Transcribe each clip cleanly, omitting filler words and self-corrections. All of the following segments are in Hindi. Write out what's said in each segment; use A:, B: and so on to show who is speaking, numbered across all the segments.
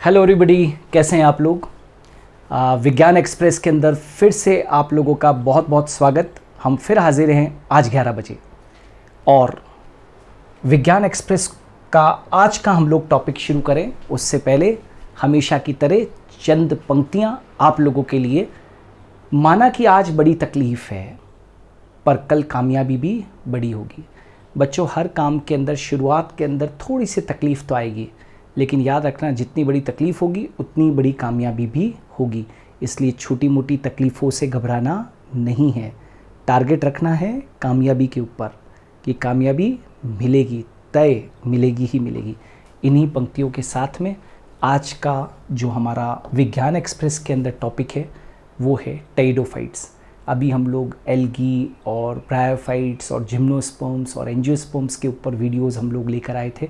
A: हेलो एवरीबॉडी, कैसे हैं आप लोग। विज्ञान एक्सप्रेस के अंदर फिर से आप लोगों का बहुत बहुत स्वागत। हम फिर हाजिर हैं आज 11 बजे और विज्ञान एक्सप्रेस का आज का हम लोग टॉपिक शुरू करें उससे पहले हमेशा की तरह चंद पंक्तियां आप लोगों के लिए। माना कि आज बड़ी तकलीफ़ है पर कल कामयाबी भी बड़ी होगी। बच्चों, हर काम के अंदर शुरुआत के अंदर थोड़ी सी तकलीफ़ तो आएगी, लेकिन याद रखना जितनी बड़ी तकलीफ़ होगी उतनी बड़ी कामयाबी भी होगी। इसलिए छोटी मोटी तकलीफ़ों से घबराना नहीं है, टारगेट रखना है कामयाबी के ऊपर कि कामयाबी मिलेगी, तय मिलेगी ही मिलेगी। इन्हीं पंक्तियों के साथ में आज का जो हमारा विज्ञान एक्सप्रेस के अंदर टॉपिक है वो है टेरिडोफाइट्स। अभी हम लोग एल्गी और ब्रायोफाइट्स और जिम्नोस्पर्म्स और एंजियोस्पर्म्स के ऊपर वीडियोस हम लोग लेकर आए थे।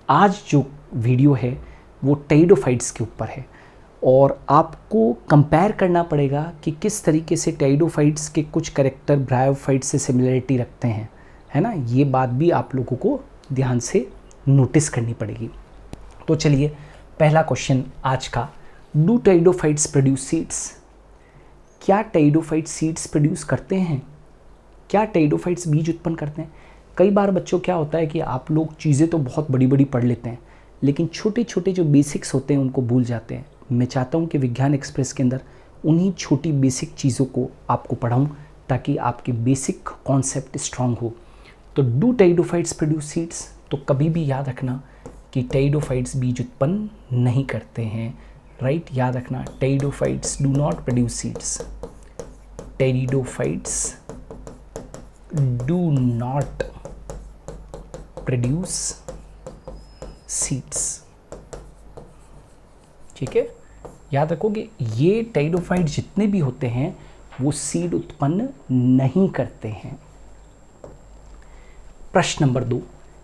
A: आज जो वीडियो है वो टेरिडोफाइट्स के ऊपर है और आपको कंपेयर करना पड़ेगा कि किस तरीके से टेरिडोफाइट्स के कुछ कैरेक्टर ब्रायोफाइट्स से सिमिलरिटी रखते हैं, है ना। ये बात भी आप लोगों को ध्यान से नोटिस करनी पड़ेगी। तो चलिए, पहला क्वेश्चन आज का, डू टेरिडोफाइट्स प्रोड्यूस सीड्स? क्या टेरिडोफाइट्स सीड्स प्रोड्यूस करते हैं? क्या टेरिडोफाइट्स बीज उत्पन्न करते हैं? कई बार बच्चों क्या होता है कि आप लोग चीज़ें तो बहुत बड़ी बड़ी पढ़ लेते हैं लेकिन छोटे छोटे जो बेसिक्स होते हैं उनको भूल जाते हैं। मैं चाहता हूं कि विज्ञान एक्सप्रेस के अंदर उन्हीं छोटी बेसिक चीज़ों को आपको पढ़ाऊं ताकि आपके बेसिक कॉन्सेप्ट स्ट्रांग हो। तो डू टेरिडोफाइट्स प्रोड्यूस सीड्स? तो कभी भी याद रखना कि टेरिडोफाइट्स बीज उत्पन्न नहीं करते हैं, राइट। याद रखना, pteridophytes do not produce seeds. Pteridophytes do not produce seeds, ठीक है। याद रखोगे, ये टेरिडोफाइट जितने भी होते हैं वो सीड उत्पन्न नहीं करते हैं। प्रश्न number 2,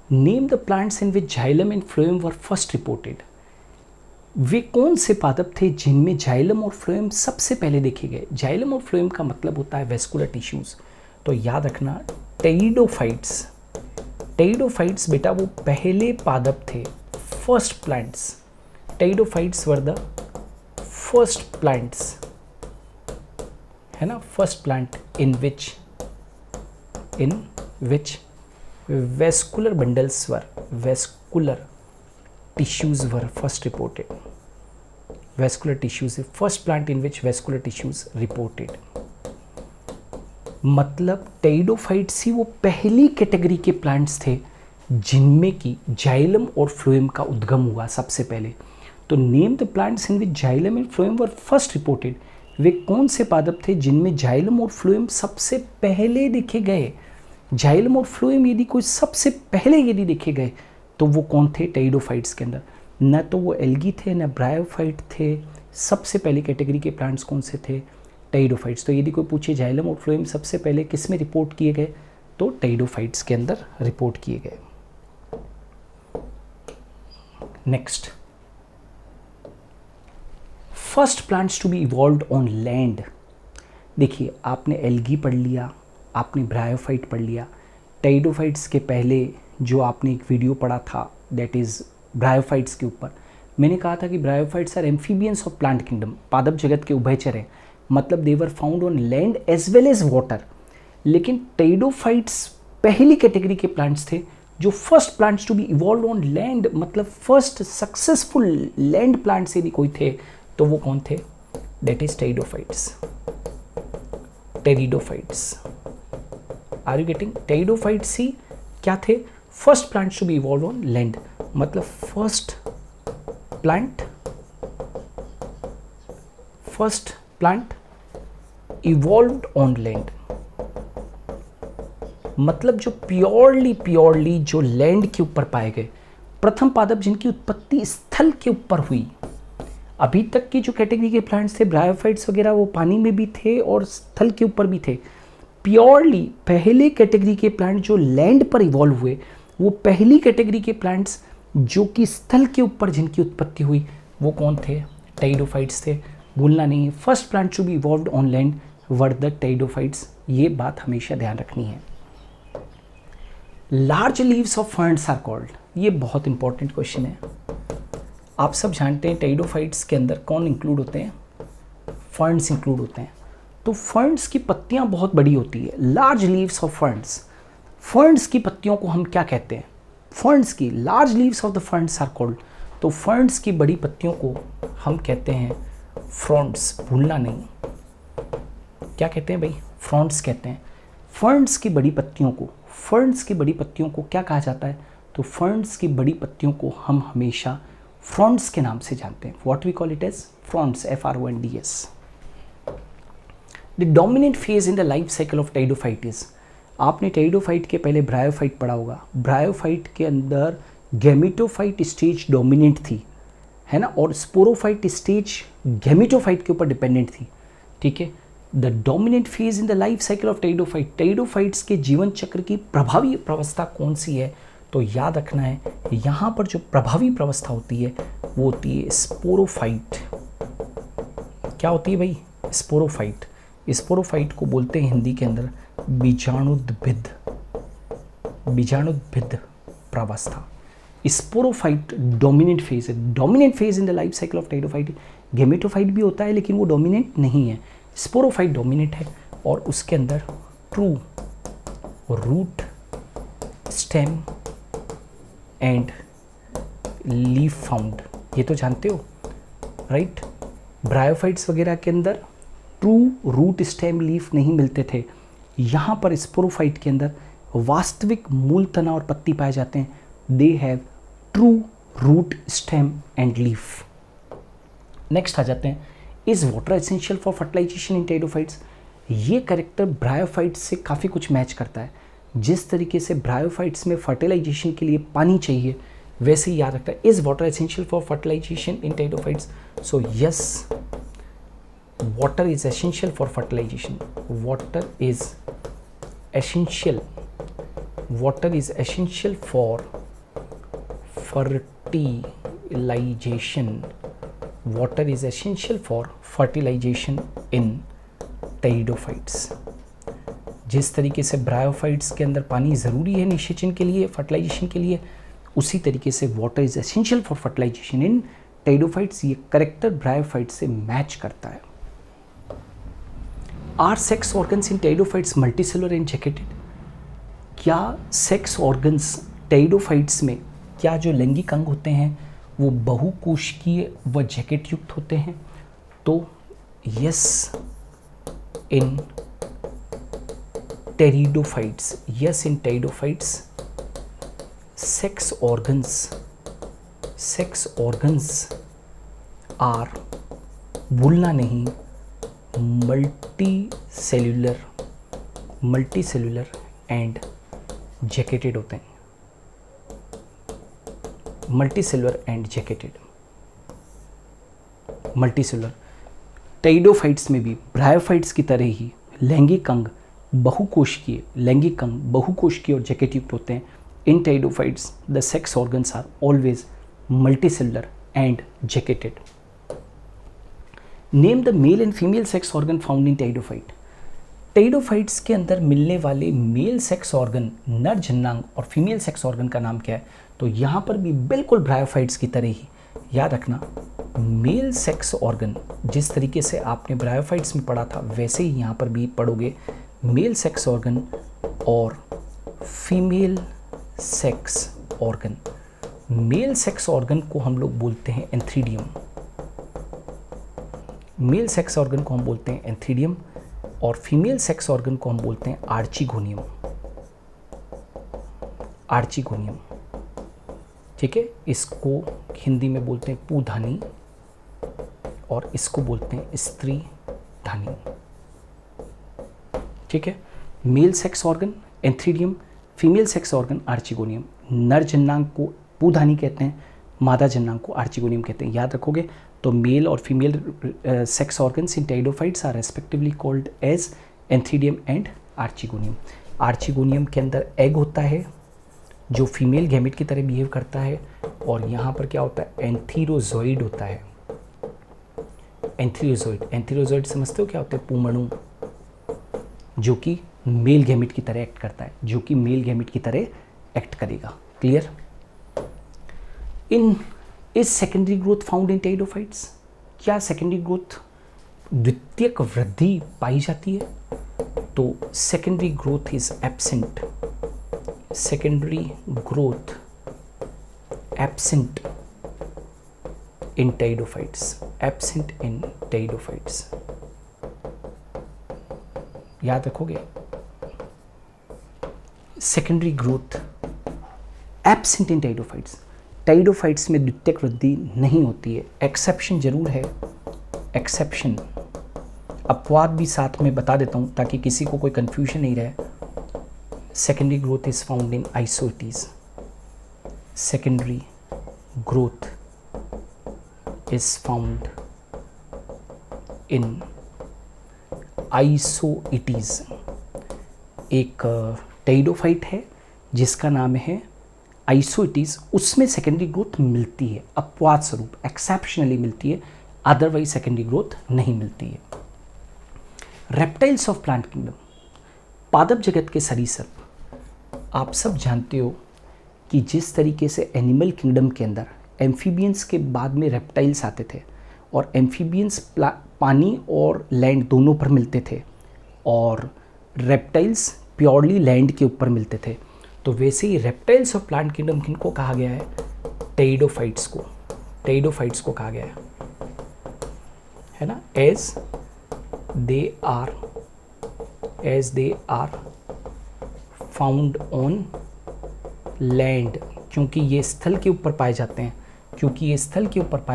A: name the plants in which xylem and phloem were first reported. वे कौन से पादप थे जिनमें जाइलम और फ्लोएम सबसे पहले देखे गए? जाइलम और फ्लोएम का मतलब होता है वेस्कुलर टिश्यूज। तो याद रखना, टेरिडोफाइट्स बेटा वो पहले पादप थे, first plants. Pteridophytes were the first plants, है ना। First plant in which vascular bundles were, vascular tissues were first reported. Vascular tissues, first plant in which vascular tissues reported. मतलब टेरिडोफाइट्स ही वो पहली कैटेगरी के प्लांट्स थे जिनमें की जाइलम और फ्लोएम का उद्गम हुआ सबसे पहले। तो name the plants in which xylem and phloem were first reported. वे कौन से पादप थे जिनमें जाइलम और फ्लोएम सबसे पहले देखे गए? जाइलम और फ्लोएम यदि कोई सबसे पहले यदि देखे गए तो वो कौन थे टेरिडोफाइट्स के अंदर? न तो वो एल्गी थे न ब्रायोफाइट थे। सबसे पहली कैटेगरी के प्लांट्स कौन से थे? टेरिडोफाइट्स। तो यदि कोई पूछे जाइलम और फ्लोएम सबसे पहले किस में रिपोर्ट किए गए, तो टेरिडोफाइट्स के अंदर रिपोर्ट किए गए। Next, first plants to be evolved on land. देखिए, आपने एल्गी पढ़ लिया, आपने ब्रायोफाइट पढ़ लिया। टेरिडोफाइट्स के पहले जो आपने एक वीडियो पढ़ा था दैट इज ब्रायोफाइट्स के ऊपर, मैंने कहा था कि bryophytes are amphibians of plant kingdom. पादप जगत के उभयचर हैं, मतलब they were found on land as well as water. लेकिन टेरिडोफाइट्स पहली कैटेगरी के प्लांट्स थे जो first plants to be evolve on land, मतलब फर्स्ट सक्सेसफुल लैंड प्लांट्स यदि कोई थे तो वो कौन थे? That is pteridophytes. Pteridophytes, are you getting? Pteridophytes ही क्या थे? First plants to be evolve on land, मतलब first plant evolved on land, मतलब जो प्योरली जो लैंड के ऊपर पाए गए प्रथम पादप जिनकी उत्पत्ति स्थल के ऊपर हुई। अभी तक की जो कैटेगरी के प्लांट्स थे ब्रायोफाइट्स वगैरह वो पानी में भी थे और स्थल के ऊपर भी थे। प्योरली पहले कैटेगरी के प्लांट जो लैंड पर इवॉल्व हुए वो पहली कैटेगरी के प्लांट्स जो कि स्थल के ऊपर जिनकी उत्पत्ति हुई वो कौन थे? टेरिडोफाइट्स थे। भूलना नहीं, first plant to be evolved on land were the pteridophytes. ये बात हमेशा ध्यान रखनी है। Large leaves of ferns are called, ये बहुत इंपॉर्टेंट क्वेश्चन है। आप सब जानते हैं टेरिडोफाइट्स के अंदर कौन इंक्लूड होते हैं? फर्न्स इंक्लूड होते हैं। तो फर्न्स की पत्तियां बहुत बड़ी होती है, large leaves of ferns. Ferns की पत्तियों को हम क्या कहते हैं? फर्न्स की large leaves of the ferns are called. तो फर्न्स की बड़ी पत्तियों को हम कहते हैं फ्रॉन्ट्स, भूलना नहीं। क्या कहते हैं भाई? फ्रॉन्ट्स कहते हैं। फर्न्स की बड़ी पत्तियों को, फर्न्स की बड़ी पत्तियों को क्या कहा जाता है? तो फर्न्स की बड़ी पत्तियों को हम हमेशा फ्रॉन्ट्स के नाम से जानते हैं। What we call it as fronds, FRONDS। The dominant phase in the life cycle of pteridophyte is, आपने टेरिडोफाइट के पहले ब्रायोफाइट पढ़ा होगा। ब्रायोफाइट के अंदर गैमेटोफाइट स्टेज डोमिनेंट थी, है ना, और स्पोरोफाइट स्टेज गैमेटोफाइट के ऊपर डिपेंडेंट थी। ठीक है, the dominant phase in the life cycle of pteridophyte, pteridophytes के जीवन चक्र की प्रभावी प्रावस्था कौन सी है? तो याद रखना है, यहाँ पर जो प्रभावी प्रावस्था होती है वो होती है स्पोरोफाइट। क्या होती है भाई? स्पोरोफाइट। स्पोरोफाइट को बोलते हैं हिंदी के अंदर बीजाणुद्भिद, बीजाणुद्भिद प्रावस्था। स्पोरोफाइट डोमिनेंट फेज है। Dominant phase in the life cycle of pteridophyte. Gametophyte भी होता है लेकिन वो डोमिनेंट नहीं है। स्पोरोफाइट डोमिनेंट है और उसके अंदर true root, stem and leaf found, ये तो जानते हो राइट। ब्रायोफाइट्स वगैरह के अंदर ट्रू रूट, स्टेम, लीफ नहीं मिलते थे। यहाँ पर स्पोरोफाइट के अंदर वास्तविक मूल तना और पत्ती पाए जाते हैं। They have true root, stem and leaf. Next आ जाते हैं, is water essential for fertilisation in pteridophytes. ये कैरेक्टर ब्रायोफाइट्स से काफ़ी कुछ मैच करता है। जिस तरीके से ब्रायोफाइट्स में फर्टिलाइजेशन के लिए पानी चाहिए, वैसे ही याद रखता है is water essential for fertilisation in pteridophytes. So yes, water is essential for fertilization. Water is essential. Water is essential for fertilization. Water is essential for fertilization in pteridophytes. जिस तरीके से ब्रायोफाइट्स के अंदर पानी ज़रूरी है निषेचन के लिए, फर्टिलाइजेशन के लिए, उसी तरीके से water is essential for fertilisation in pteridophytes. ये करेक्टर ब्रायोफाइट्स से मैच करता है। Are sex organs in pteridophytes multicellular and jacketed. क्या सेक्स ऑर्गन्स टेरिडोफाइट्स में, क्या जो लैंगिक अंग होते हैं वो बहुकोशिकीय व जैकेट युक्त होते हैं? तो yes in pteridophytes, yes in pteridophytes sex organs are, भूलना नहीं, मल्टी सेल्यूलर एंड जैकेटेड होते हैं। Multi cellular and jacketed, multicellular. Pteridophytes में भी ब्रायोफाइट्स की तरह ही लैंगिक अंग बहुकोशिकीय, लैंगिक अंग बहुकोशिकीय और जैकेट युक्त होते हैं। In pteridophytes the sex organs are always multi cellular and jacketed. Name the male and female sex organ found in pteridophyte. Pteridophytes के अंदर मिलने वाले मेल सेक्स ऑर्गन, नर जननांग और फीमेल सेक्स ऑर्गन का नाम क्या है? तो यहाँ पर भी बिल्कुल ब्रायोफाइट्स की तरह ही याद रखना, मेल सेक्स ऑर्गन जिस तरीके से आपने ब्रायोफाइट्स में पढ़ा था वैसे ही यहाँ पर भी पढ़ोगे। मेल सेक्स ऑर्गन और female sex organ. Male sex organ को हम लोग बोलते हैं एंथ्रीडियम। मेल सेक्स ऑर्गन को हम बोलते हैं एंथ्रीडियम और फीमेल सेक्स ऑर्गन को हम बोलते हैं आर्चिगोनियम। आर्चिगोनियम, ठीक है। इसको हिंदी में बोलते हैं पूधानी और इसको बोलते हैं स्त्री धानी, ठीक है। Male sex organ antheridium, female sex organ archegonium. नर जन्नांग को पूधानी कहते हैं, मादा जन्नांग को आर्चिगोनियम कहते हैं। याद रखोगे तो मेल और female sex organs in pteridophytes are respectively called as antheridium and archegonium. Archegonium के अंदर एग होता है जो फीमेल गैमेट की तरह बिहेव करता है और यहाँ पर क्या होता है? एंथीरोजोइड होता है। एंथीरोजोइड, एंथीरोजोइड समझते हो क्या होते हैं? पुमणु, जो कि मेल गैमेट की तरह एक्ट करता है, जो कि मेल गैमेट की तरह एक्ट करेगा। Clear? In is secondary growth found in pteridophytes? क्या सेकेंडरी ग्रोथ, द्वितीयक वृद्धि पाई जाती है? तो secondary growth is absent, secondary growth absent in pteridophytes, absent in pteridophytes. याद रखोगे, secondary growth absent in pteridophytes. Pteridophytes में द्वितीयक वृद्धि नहीं होती है। एक्सेप्शन जरूर है, एक्सेप्शन, अपवाद भी साथ में बता देता हूँ ताकि किसी को कोई कंफ्यूजन नहीं रहे। Secondary growth is found in isoetes, secondary growth is found in isoetes. एक टेरिडोफाइट है जिसका नाम है आइसोइटीज, उसमें सेकेंडरी ग्रोथ मिलती है, अपवाद स्वरूप, एक्सेप्शनली मिलती है, अदरवाइज सेकेंडरी ग्रोथ नहीं मिलती है। रेप्टाइल्स ऑफ प्लांट किंगडम, पादप जगत के सरीसृप। आप सब जानते हो कि जिस तरीके से एनिमल किंगडम के अंदर एम्फीबियंस के बाद में रेप्टाइल्स आते थे और एम्फीबियंस पानी और लैंड दोनों पर मिलते थे और रेप्टाइल्स प्योरली लैंड के ऊपर मिलते थे, तो वैसे ही रेप्टाइल्स ऑफ प्लांट किंगडम किनको कहा गया है? टेरिडोफाइट्स को, टेरिडोफाइट्स को कहा गया है ना। As they are found on land, क्योंकि ये स्थल के ऊपर पाए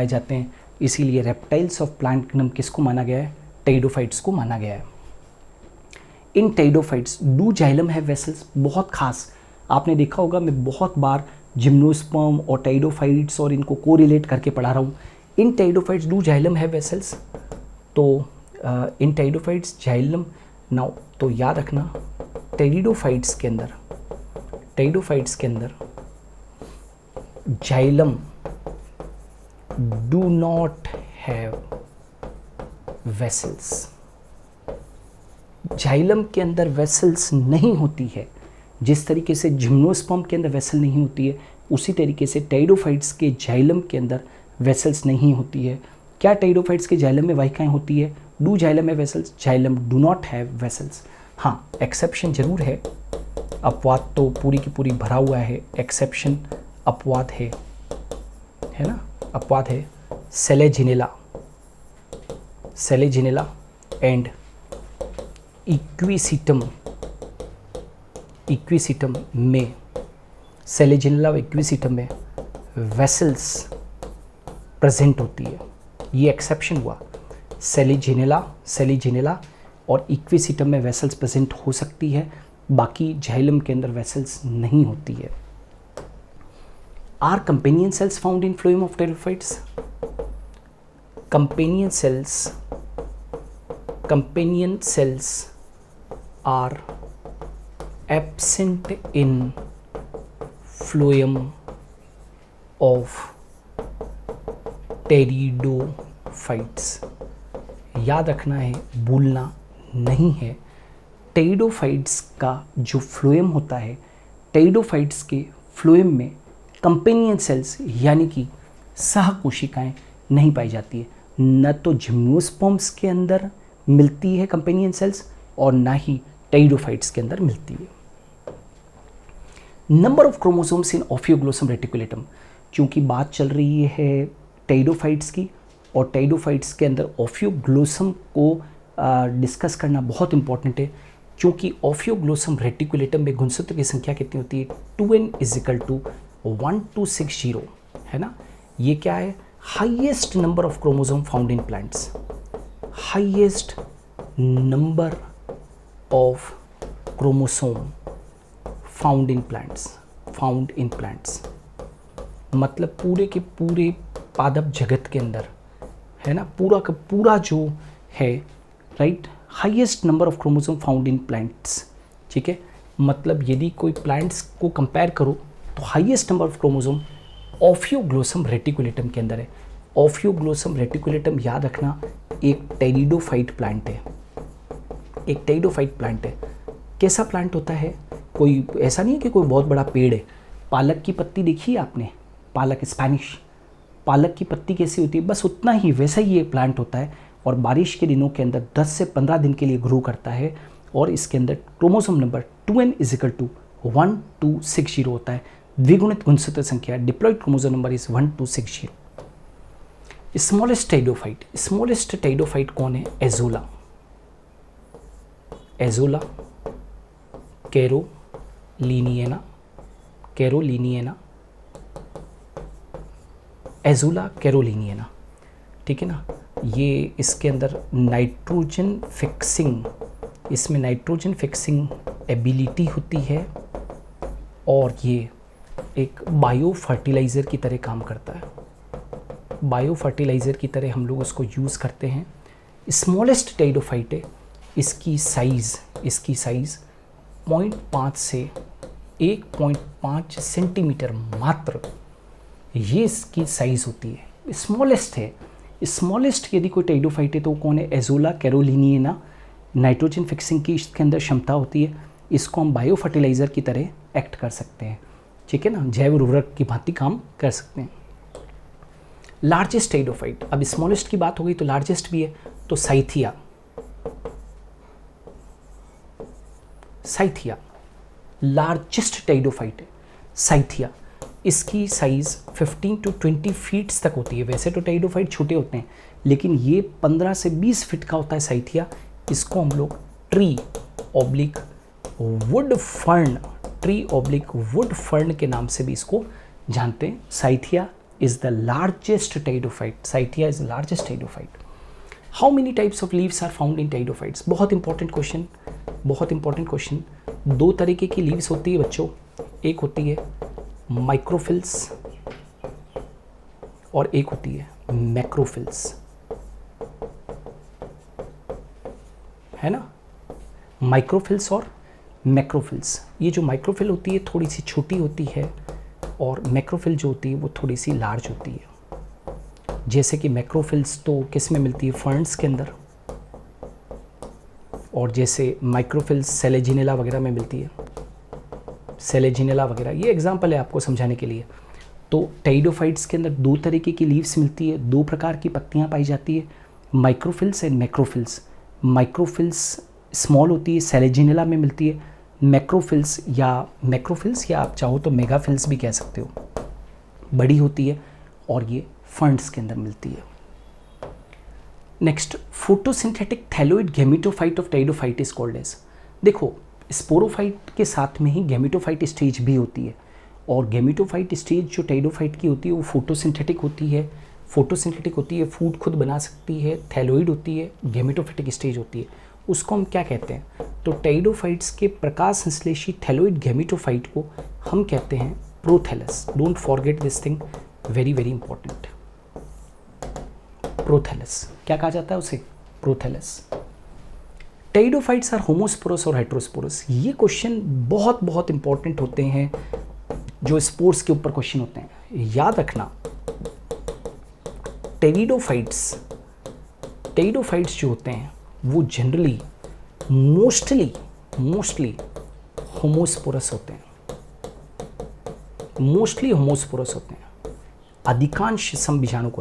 A: जाते हैं, इसीलिए रेप्टाइल्स ऑफ प्लांट किंगडम किसको माना गया है? टेरिडोफाइट्स को माना गया है। इन टेरिडोफाइट्स डू जाइलम है वेसल्स, बहुत खास आपने देखा होगा, मैं बहुत बार जिम्नोस्पर्म और टेरिडोफाइट्स और इनको कोरिलेट करके पढ़ा रहा हूँ। इन टेरिडोफाइट्स डू जाइलम है वेसल्स, तो इन टेरिडोफाइट्स जाइलम नाउ, तो याद रखना टेरिडोफाइट्स के अंदर xylem do not have vessels, xylem के अंदर वेसल्स नहीं होती है। जिस तरीके से जिम्नोस्पर्म के अंदर वेसल नहीं होती है, उसी तरीके से टेरिडोफाइट्स के जाइलम के अंदर वेसल्स नहीं होती है। क्या टेरिडोफाइट्स के जाइलम में वाहिकाएं होती है? डू जाइलम है vessels, xylem do not have vessels. हाँ, एक्सेप्शन जरूर है, अपवाद तो पूरी की पूरी भरा हुआ है, एक्सेप्शन अपवाद है ना, अपवाद है। सेलेजिनेला एंड इक्विसिटम में, सेलेजिनेला और इक्विसिटम में वेसल्स प्रेजेंट होती है, ये एक्सेप्शन हुआ। सेलेजिनेला और इक्विसिटम में वेसल्स प्रेजेंट हो सकती है, बाकी जाइलम के अंदर वेसल्स नहीं होती है। Are companion cells found in phloem of pteridophytes? Companion cells are absent in phloem of pteridophytes. याद रखना है, भूलना नहीं है। टेरिडोफाइट्स का जो फ्लोएम होता है, टेरिडोफाइट्स के फ्लोएम में कंपेनियन सेल्स यानी कि सह कोशिकाएं नहीं पाई जाती है। न तो जिम्नोस्पर्म्स के अंदर मिलती है कंपेनियन सेल्स और ना ही टेरिडोफाइट्स के अंदर मिलती है। नंबर ऑफ क्रोमोसोम्स इन ओफियोग्लोसम रेटिकुलेटम, क्योंकि बात चल रही है टेरिडोफाइट्स की और टेरिडोफाइट्स के अंदर ओफियोग्लोसम को डिस्कस करना बहुत इंपॉर्टेंट है, क्योंकि ओफियोग्लोसम रेटिकुलेटम में गुणसूत्र की संख्या कितनी होती है? 2n = 1260 है ना। ये क्या है? Highest number of chromosome found in plants, highest number of chromosome found in plants, मतलब पूरे के पूरे पादप जगत के अंदर है ना, पूरा का पूरा जो है, right, highest number of chromosome found in plants. ठीक है, मतलब यदि कोई प्लांट्स को कंपेयर करो तो हाईएस्ट नंबर ऑफ क्रोमोसोम ओफियोग्लोसम रेटिकुलेटम के अंदर है। ओफियोग्लोसम रेटिकुलेटम याद रखना एक टेरिडोफाइट प्लांट है, कैसा प्लांट होता है? कोई ऐसा नहीं है कि कोई बहुत बड़ा पेड़ है। पालक की पत्ती देखी है आपने? पालक, स्पेनिश पालक की पत्ती कैसी होती है, बस उतना ही वैसा ही ये प्लांट होता है और बारिश के दिनों के अंदर 10 से 15 दिन के लिए ग्रो करता है और इसके अंदर क्रोमोसोम नंबर 2n = 1260 होता है। द्विगुणित गुणसूत्र संख्या diploid chromosome number is 1260। Smallest pteridophyte कौन है? एजोला। कैरोलिनियना, एजोला कैरोलिनियना, ठीक है ना। ये इसके अंदर नाइट्रोजन फिक्सिंग एबिलिटी होती है और ये एक बायो फर्टिलाइज़र की तरह काम करता है। बायो फर्टिलाइज़र की तरह हम लोग उसको यूज़ करते हैं। स्मॉलेस्ट टेइडोफाइट है, इसकी साइज़ 0.5 से 1.5 सेंटीमीटर मात्र ये इसकी साइज़ होती है। स्मॉलेस्ट है। स्मॉलेस्ट यदि कोई टेइडोफाइट है तो कौन है? एजोला कैरोलिनियना। नाइट्रोजन फिक्सिंग की इसके अंदर क्षमता होती है, इसको हम बायो फर्टिलाइज़र की तरह एक्ट कर सकते हैं, ठीक है ना, जैव उर्वरक की भांति काम कर सकते हैं। लार्जेस्ट टेइडोफाइट, अब स्मॉलेस्ट की बात हो गई तो लार्जेस्ट भी है, तो साइथिया लार्जेस्ट टेइडोफाइट है साइथिया। इसकी साइज़ 15 to 20 फीट्स तक होती है। वैसे तो टेइडोफाइट छोटे होते हैं लेकिन ये 15 से 20 फीट का होता है साइथिया। इसको हम लोग ट्री ऑब्लिक वुड फर्न के नाम से भी इसको जानते हैं। Cyathea is the largest pteridophyte. How many types of leaves are found in pteridophytes? बहुत इंपॉर्टेंट क्वेश्चन। 2 तरीके की लीव्स होती है बच्चों, एक होती है माइक्रोफिल्स और एक होती है मैक्रोफिल्स, है ना। माइक्रोफिल्स और मैक्रोफिल्स। ये जो माइक्रोफिल होती है थोड़ी सी छोटी होती है और मैक्रोफिल जो होती है वो थोड़ी सी लार्ज होती है। जैसे कि मैक्रोफिल्स तो किस में मिलती है? फर्न्स के अंदर, और जैसे माइक्रोफिल्स सेलेजिनेला वगैरह में मिलती है। ये एग्जाम्पल है आपको समझाने के लिए। तो टेइडोफाइट्स के अंदर 2 तरीके की लीव्स मिलती है, 2 प्रकार की पत्तियां पाई जाती है, माइक्रोफिल्स एंड मैक्रोफिल्स। माइक्रोफिल्स स्मॉल होती है, सेलेजिनेला में मिलती है। मैक्रोफिल्स या आप चाहो तो मेगाफिल्स भी कह सकते हो, बड़ी होती है और ये फर्न्स के अंदर मिलती है। Next, photosynthetic thalloid gametophyte of pteridophyte is called as. देखो, स्पोरोफाइट के साथ में ही गैमेटोफाइट स्टेज भी होती है और गैमेटोफाइट स्टेज जो टेइडोफाइट की होती है वो फोटोसिंथेटिक होती है, फूड खुद बना सकती है, थैलोइड होती है, गैमेटोफाइटिक स्टेज होती है। उसको हम क्या कहते हैं? तो टेइडोफाइट्स के प्रकाश संश्लेषी थैलोइड गैमेटोफाइट को हम कहते हैं prothallus. Don't forget this thing, very very important. Prothallus क्या कहा जाता है उसे? प्रोथैलस। टेइडोफाइट्स आर होमोस्पोरस और हेटेरोस्पोरस। ये क्वेश्चन बहुत इंपॉर्टेंट होते हैं, जो स्पोर्ट्स के ऊपर क्वेश्चन होते हैं, याद रखना। टेइडोफाइट्स जो होते हैं वो जनरली मोस्टली होमोस्पोरस होते हैं। अधिकांश समबीजाणुक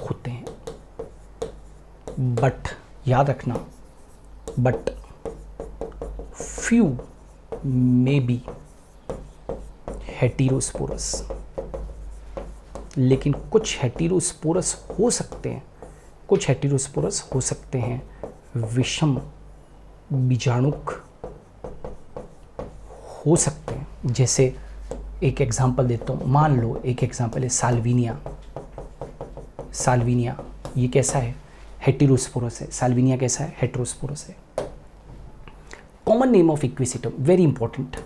A: होते हैं। बट याद रखना, फ्यू मे बी हेटेरोस्पोरस। लेकिन कुछ हेटेरोस्पोरस हो सकते हैं, विषम बीजाणुक हो सकते हैं। जैसे एक एग्जांपल देता हूँ, मान लो एक एग्जांपल है साल्विनिया। ये कैसा है? हेटेरोस्पोरस है। साल्विनिया कैसा है? हेटेरोस्पोरस है। Common name of equisetum, very important.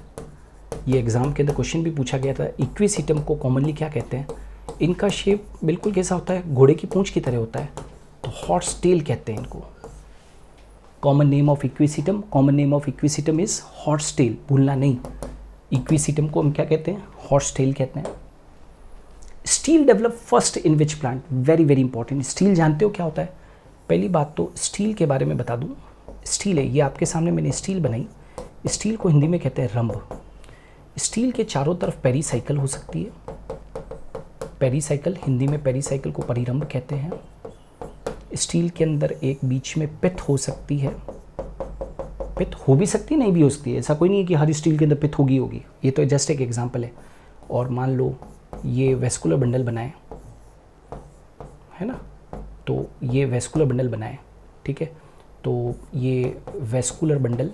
A: ये एग्जाम के अंदर क्वेश्चन भी पूछा गया था। इक्विसिटम को कॉमनली क्या कहते हैं? इनका शेप बिल्कुल कैसा होता है? घोड़े की पूंछ की तरह होता है, तो हॉर्स टेल कहते हैं इनको। Common name of equisetum is horse tail, भूलना नहीं। इक्विसिटम को हम क्या कहते हैं? हॉर्स टेल कहते हैं। Steel develop first in which plant? Very very important. Steel जानते हो क्या होता है? पहली बात तो स्टील के बारे में बता दूं। स्टील है, ये आपके सामने मैंने स्टील बनाई। स्टील को हिंदी में कहते हैं रंभ। स्टील के चारों तरफ पेरीसाइकिल हो सकती है। पेरीसाइकिल, हिंदी में पेरीसाइकिल को परिरंभ कहते हैं। स्टील के अंदर एक बीच में पिथ हो सकती है। पिथ हो भी सकती है, नहीं भी हो सकती है, ऐसा कोई नहीं है कि हर स्टील के अंदर पिथ होगी। ये तो जस्ट एक एग्जांपल है। और मान लो ये वेस्कुलर बंडल बनाए, है ना, तो ये वेस्कुलर बंडल बनाए, ठीक है, तो ये वेस्कुलर बंडल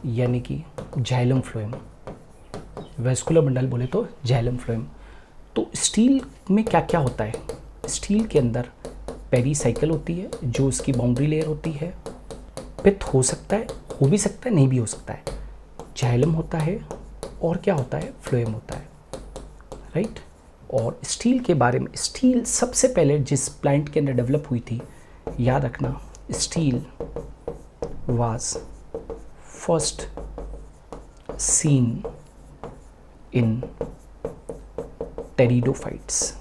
A: यानी कि जाइलम फ्लोएम, वेस्कुलर बंडल बोले तो जाइलम फ्लोएम। तो स्टील में क्या क्या होता है? स्टील के अंदर पेरीसाइकिल होती है जो उसकी बाउंड्री लेयर होती है। पिथ हो सकता है, हो भी सकता है, नहीं भी हो सकता है। जाइलम होता है और क्या होता है? फ्लोएम होता है, राइट। और स्टील के बारे में, स्टील सबसे पहले जिस प्लांट के अंदर डेवलप हुई थी, याद रखना, steel was first seen in pteridophytes.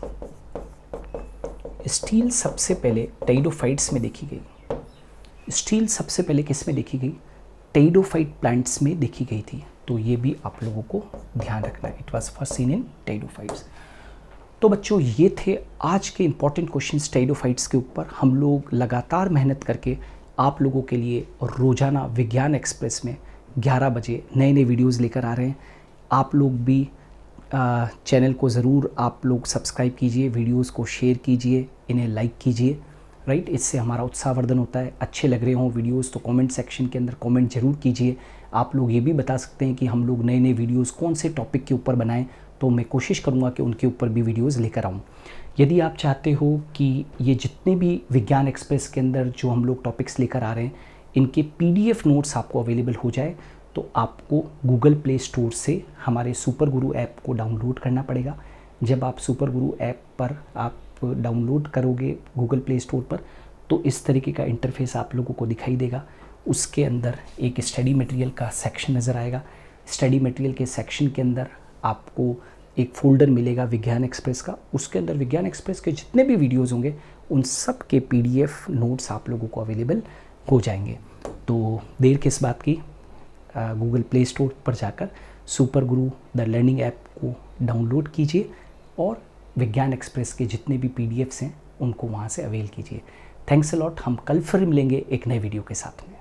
A: Steel सबसे पहले टेरिडोफाइट्स में देखी गई। स्टील सबसे पहले किस में देखी गई? टेरिडोफाइट प्लांट्स में देखी गई थी। तो ये भी आप लोगों को ध्यान रखना है, it was first seen in pteridophytes. तो बच्चों ये थे आज के इंपॉर्टेंट क्वेश्चंस टेरिडोफाइट्स के ऊपर। हम लोग लगातार मेहनत करके आप लोगों के लिए रोज़ाना विज्ञान एक्सप्रेस में 11 बजे नए नए वीडियोज़ लेकर आ रहे हैं। आप लोग भी चैनल को ज़रूर आप लोग सब्सक्राइब कीजिए, वीडियोस को शेयर कीजिए, इन्हें लाइक कीजिए, राइट। इससे हमारा उत्साहवर्धन होता है। अच्छे लग रहे हों वीडियोस तो कमेंट सेक्शन के अंदर कमेंट ज़रूर कीजिए। आप लोग ये भी बता सकते हैं कि हम लोग नए नए वीडियोस कौन से टॉपिक के ऊपर बनाएं, तो मैं कोशिश करूँगा कि उनके ऊपर भी वीडियोज़ लेकर आऊँ। यदि आप चाहते हो कि ये जितने भी विज्ञान एक्सप्रेस के अंदर जो हम लोग टॉपिक्स लेकर आ रहे हैं, इनके PDF नोट्स आपको अवेलेबल हो जाए, तो आपको गूगल प्ले स्टोर से हमारे सुपर गुरु ऐप को डाउनलोड करना पड़ेगा। जब आप सुपर गुरु ऐप पर आप डाउनलोड करोगे गूगल प्ले स्टोर पर, तो इस तरीके का इंटरफेस आप लोगों को दिखाई देगा। उसके अंदर एक स्टडी मटेरियल का सेक्शन नज़र आएगा। स्टडी मटेरियल के सेक्शन के अंदर आपको एक फ़ोल्डर मिलेगा विज्ञान एक्सप्रेस का। उसके अंदर विज्ञान एक्सप्रेस के जितने भी वीडियोज़ होंगे उन सब के PDF नोट्स आप लोगों को अवेलेबल हो जाएंगे। तो देर किस बात की, गूगल प्ले स्टोर पर जाकर super Guru the learning app को डाउनलोड कीजिए और विज्ञान एक्सप्रेस के जितने भी PDFs हैं उनको वहाँ से अवेल कीजिए। Thanks a lot. हम कल फिर मिलेंगे एक नए वीडियो के साथ में।